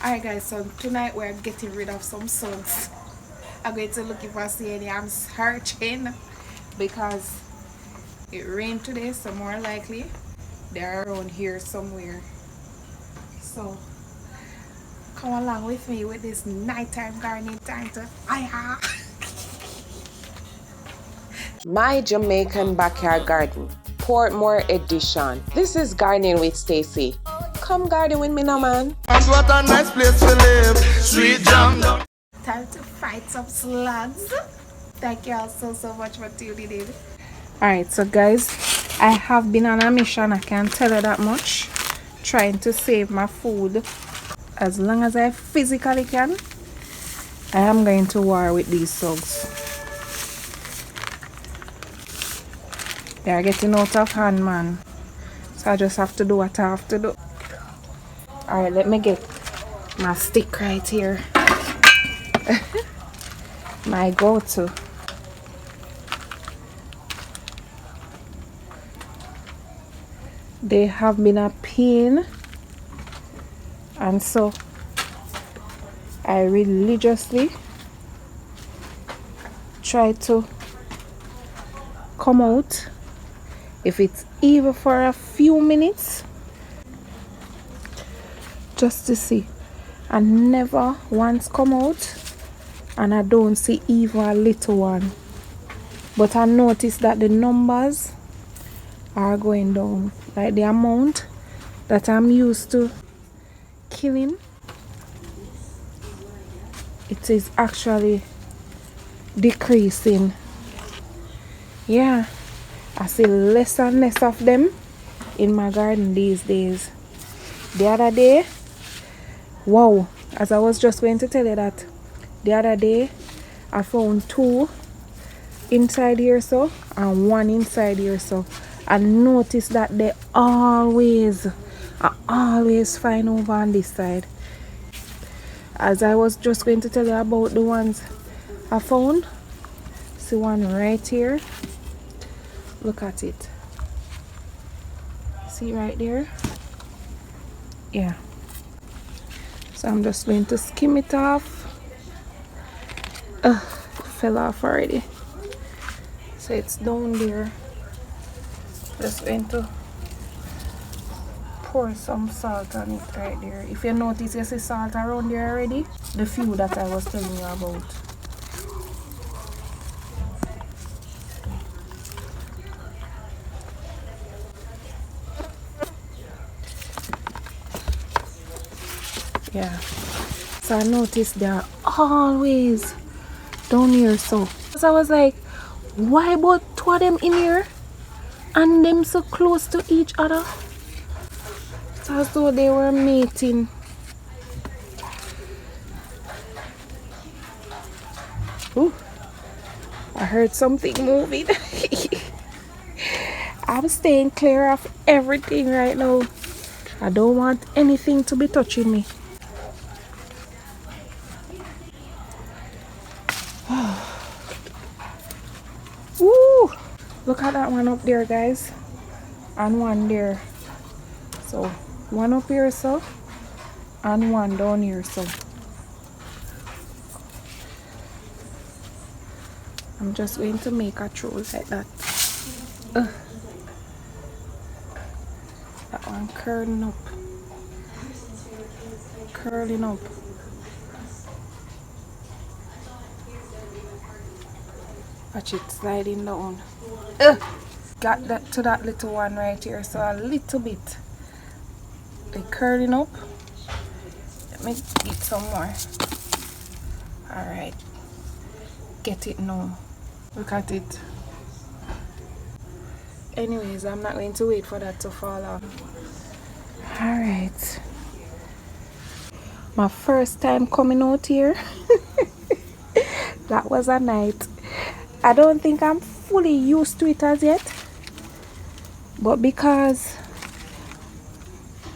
Alright guys, so tonight we're getting rid of some slugs. I'm going to look if I see any. I'm searching because it rained today, so more likely they're around here somewhere. So come along with me with this nighttime gardening time to My Jamaican Backyard Garden, Portmore edition. This is Gardening with Stacey. Come garden with me now, man. And what a nice place to live. Sweet jam. time to fight some slugs. Thank you all so much for tuning in. Alright, so guys, I have been on a mission, I can't tell you that much, trying to save my food as long as I physically can. I am going to war with these slugs. They are getting out of hand, man, so I just have to do what I have to do. Alright, let me get my stick right here. My go-to. They have been a pain, and so I religiously try to come out, if it's even for a few minutes, just to see. I never once come out and I don't see even a little one, but I notice that the numbers are going down. Like the amount that I'm used to killing, it is actually decreasing. Yeah, I see less and less of them in my garden these days. The other day, wow, as I was just going to tell you that, the other day I found 2 inside here so and 1 inside here so. I noticed that they always find over on this side. As I was just going to tell you about the ones I found, see one right here, look at it, see right there, yeah. So I'm just going to skim it off. It fell off already, so it's down there. Just going to pour some salt on it right there. If you notice, you see salt around there already, the few that I was telling you about. Yeah, so I noticed they're always down here. So I was like, why both 2 of them in here and them so close to each other? It's as though they were mating. Ooh, I heard something moving. I'm staying clear of everything right now. I don't want anything to be touching me. Woo! Look at that one up there, guys, and one there. So 1 up here so and 1 down here so. I'm just going to make a throw like that. That one curling up. Curling up. Watch it sliding down. Got that to that little one right here, so a little bit. They curling up. Let me eat some more. Alright. Get it now. Look at it. Anyways, I'm not going to wait for that to fall off. Alright. My first time coming out here. That was a night. I don't think I'm fully used to it as yet. But because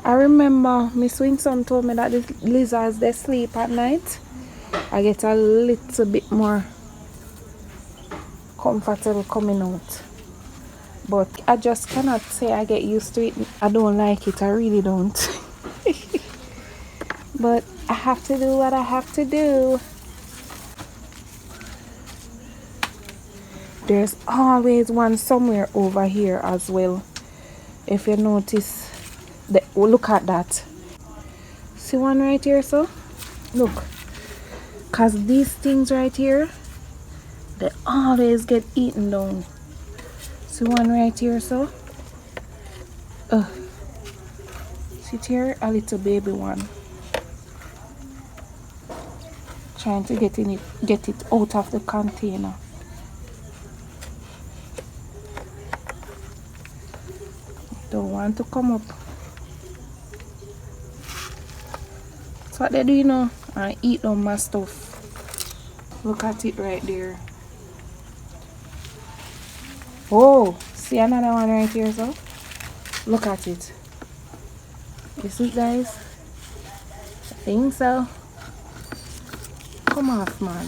I remember Miss Swinson told me that the lizards, they sleep at night, I get a little bit more comfortable coming out. But I just cannot say I get used to it. I don't like it, I really don't. But I have to do what I have to do. There's always one somewhere over here as well. If you notice, look at that. See one right here, so? Look. Because these things right here, they always get eaten down. See one right here, so? See here, a little baby one. Trying to get it out of the container. Don't want to come up. That's what they do, you know. And eat on my stuff. Look at it right there. Oh, see another one right here, so? Look at it. You see, guys? I think so. Come off, man.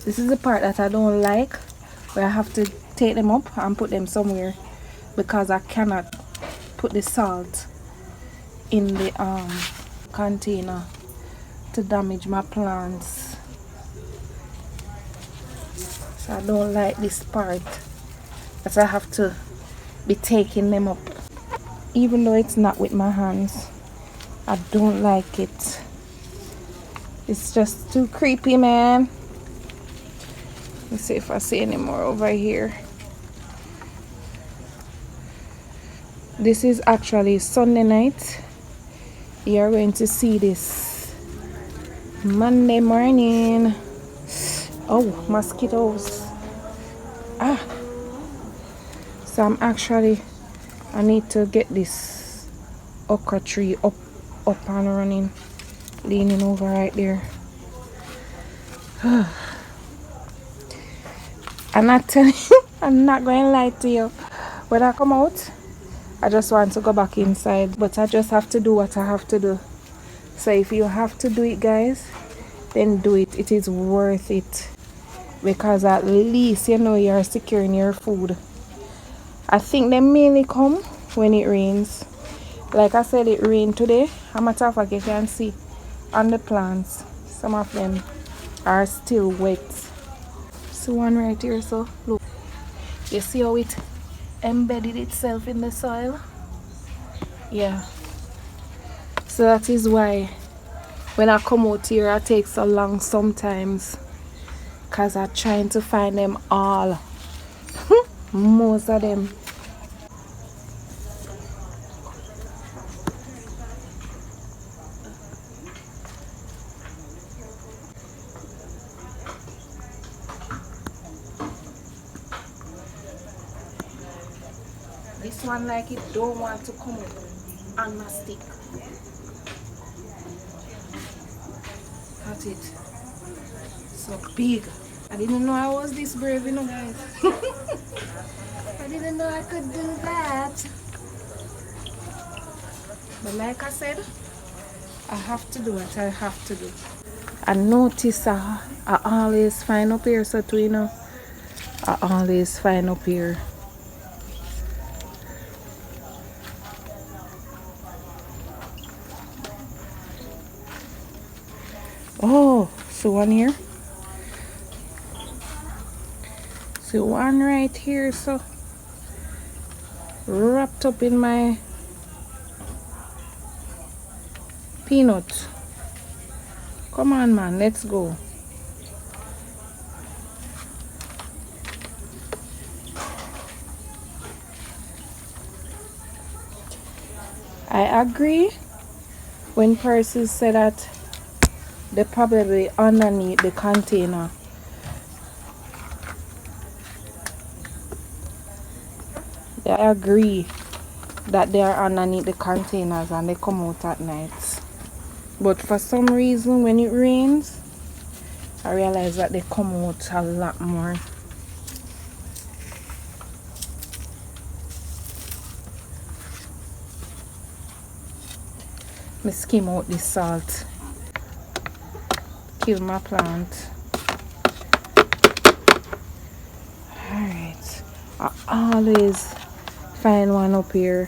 This is the part that I don't like, where I have to take them up and put them somewhere, because I cannot put the salt in the container to damage my plants. So I don't like this part, that I have to be taking them up. Even though it's not with my hands, I don't like it. It's just too creepy, man. Let's see if I see any more over here. This is actually Sunday night. You're going to see this Monday morning. Oh, mosquitoes. So I need to get this okra tree up and running, leaning over right there. I'm not telling you, I'm not going to lie to you. When I come out, I just want to go back inside, but I just have to do what I have to do. So if you have to do it, guys, then do it. It is worth it, because at least you know you're securing your food. I think they mainly come when it rains. Like I said, it rained today. A matter of fact, you can see on the plants, some of them are still wet. See one right here, so look. You see how it embedded itself in the soil? Yeah. So that is why when I come out here, I take so long sometimes, because I'm trying to find them all. Most of them. This one, like, it don't want to come up on my stick. That's it. So big. I didn't know I was this brave, you know, guys. I didn't know I could do that. But like I said, I have to do what I have to do. I notice I always find up here, so too, you know. I always find up here. Oh, see one here? See one right here, so wrapped up in my peanut. Come on, man, let's go. I agree when persons say that they're probably underneath the container. I agree that they are underneath the containers and they come out at night. But for some reason, when it rains, I realize that they come out a lot more. Me skim out the salt. Kill my plant. Alright. I always find one up here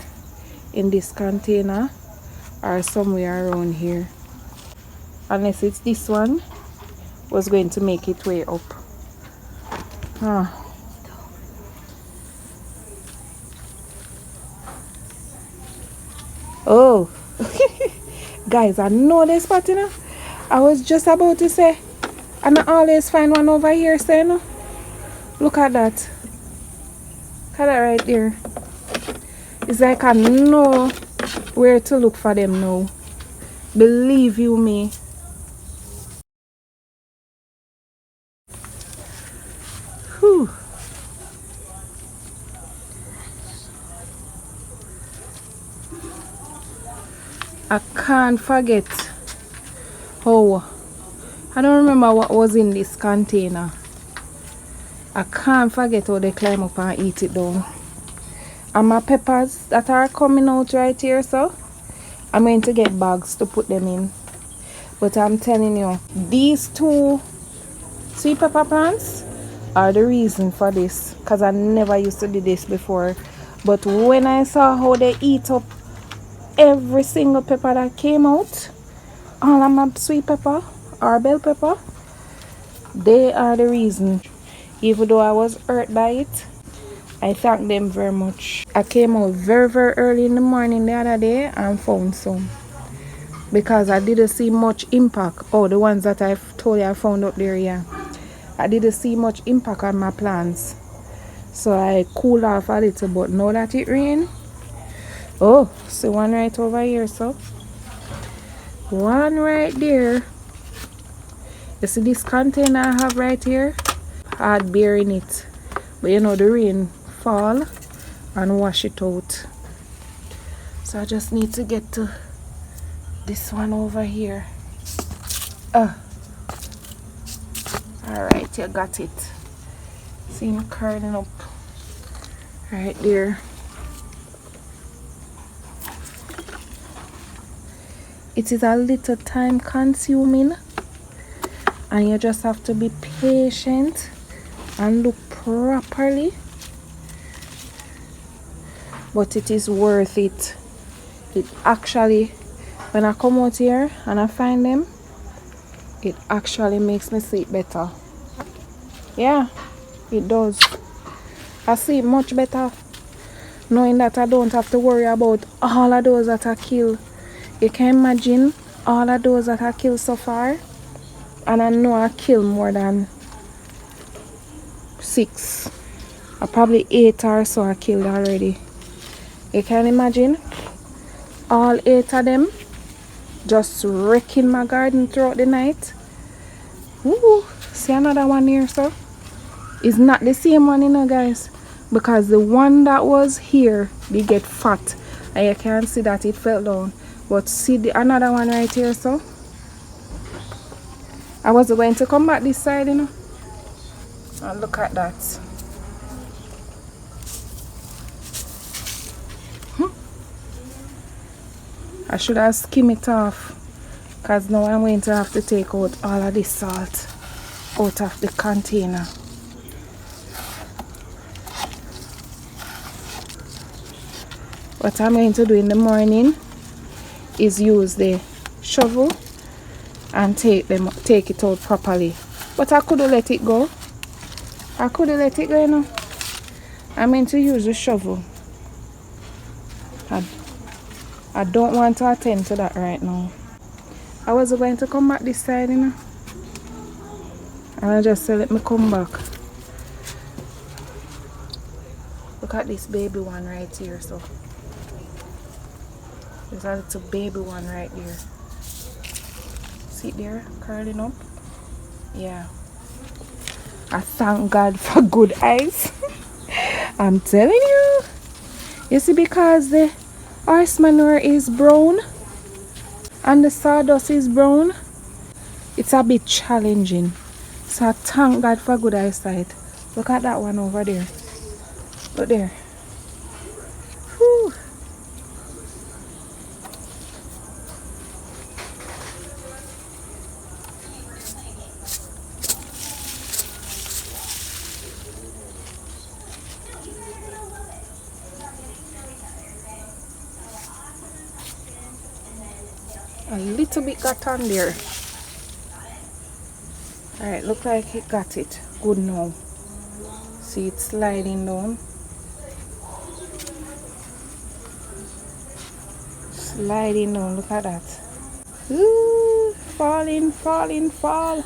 in this container or somewhere around here. Unless it's this one was going to make it way up. Oh, guys, I know this spot, you know. I was just about to say, and I always find one over here, so you know. Look at that. Look at that right there. It's like I know where to look for them now. Believe you me. Whew. I can't forget how I don't remember what was in this container. I can't forget how they climb up and eat it down. And my peppers that are coming out right here, so I'm going to get bags to put them in. But I'm telling you, these two sweet pepper plants are the reason for this, because I never used to do this before. But when I saw how they eat up every single pepper that came out, all of my sweet pepper or bell pepper, they are the reason. Even though I was hurt by it, I thank them very much. I came out very early in the morning the other day and found some, because I didn't see much impact. Oh, the ones that I told you I found up there, yeah. I didn't see much impact on my plants, so I cooled off a little. But now that it rained, oh, see one right over here, so one right there. You see this container I have right here, hard beer in it, but you know the rain fall and wash it out. So I just need to get to this one over here. Alright, you got it. See me curling up right there. It is a little time consuming, and you just have to be patient and look properly, but it is worth it. It actually, when I come out here and I find them, it actually makes me sleep better. Yeah, it does. I sleep much better knowing that I don't have to worry about all of those that I kill. You can imagine all of those that I killed so far, and I know I killed more than 6 or probably 8 or so I killed already. You can imagine all 8 of them just wrecking my garden throughout the night. Ooh, see another one here, so it's not the same one, you know, guys, because the one that was here did get fat and you can see that it fell down. But see the another one right here, so I was going to come back this side, you know, and look at that. I should have skimmed it off, because now I'm going to have to take out all of this salt out of the container. What I'm going to do in the morning is use the shovel and take it out properly. But I could have let it go. I could have let it go, you know. I'm going to use the shovel. I don't want to attend to that right now. I was going to come back this side, you know, and I just said let me come back. Look at this baby one right here, so there's a little baby one right there. See it there, curling up? Yeah. I thank God for good eyes. I'm telling you. You see, because the horse manure is brown and the sawdust is brown, it's a bit challenging. So I thank God for good eyesight. Look at that one over there. Look there. Whew. A little bit got on there. Alright, look like it got it. Good now. See it sliding down. Sliding down, look at that. Ooh, falling, falling, fall.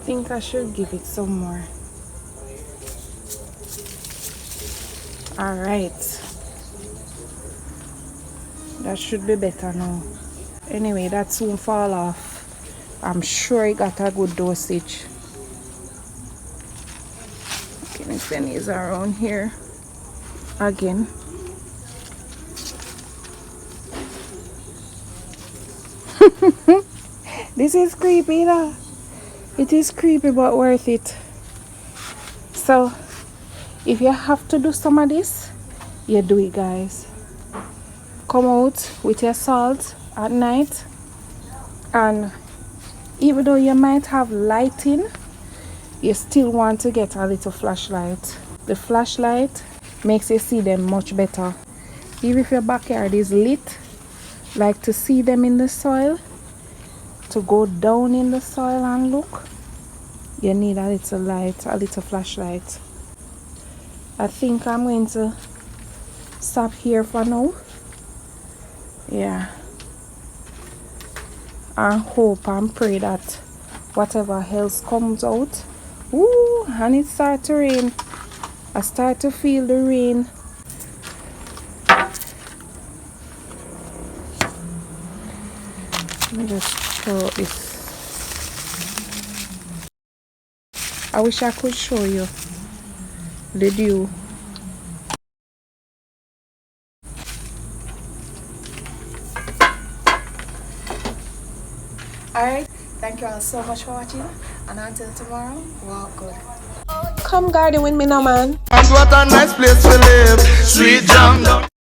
Think I should give it some more. Alright. That should be better now. Anyway, that soon fall off. I'm sure it got a good dosage. Okay, if any is around here again. This is creepy though. It is creepy but worth it. So if you have to do some of this, you do it, guys. Come out with your salt at night, and even though you might have lighting, you still want to get a little flashlight. The flashlight makes you see them much better. Even if your backyard is lit, like to see them in the soil, to go down in the soil and look, you need a little light, a little flashlight. I think I'm going to stop here for now. Yeah. I hope and pray that whatever else comes out. Ooh, and it starts to rain. I start to feel the rain. Let me just throw this. I wish I could show you the dew. Alright, thank you all so much for watching, and until tomorrow, walk good. Come garden with me now, man. What a nice place to live. Sweet jam.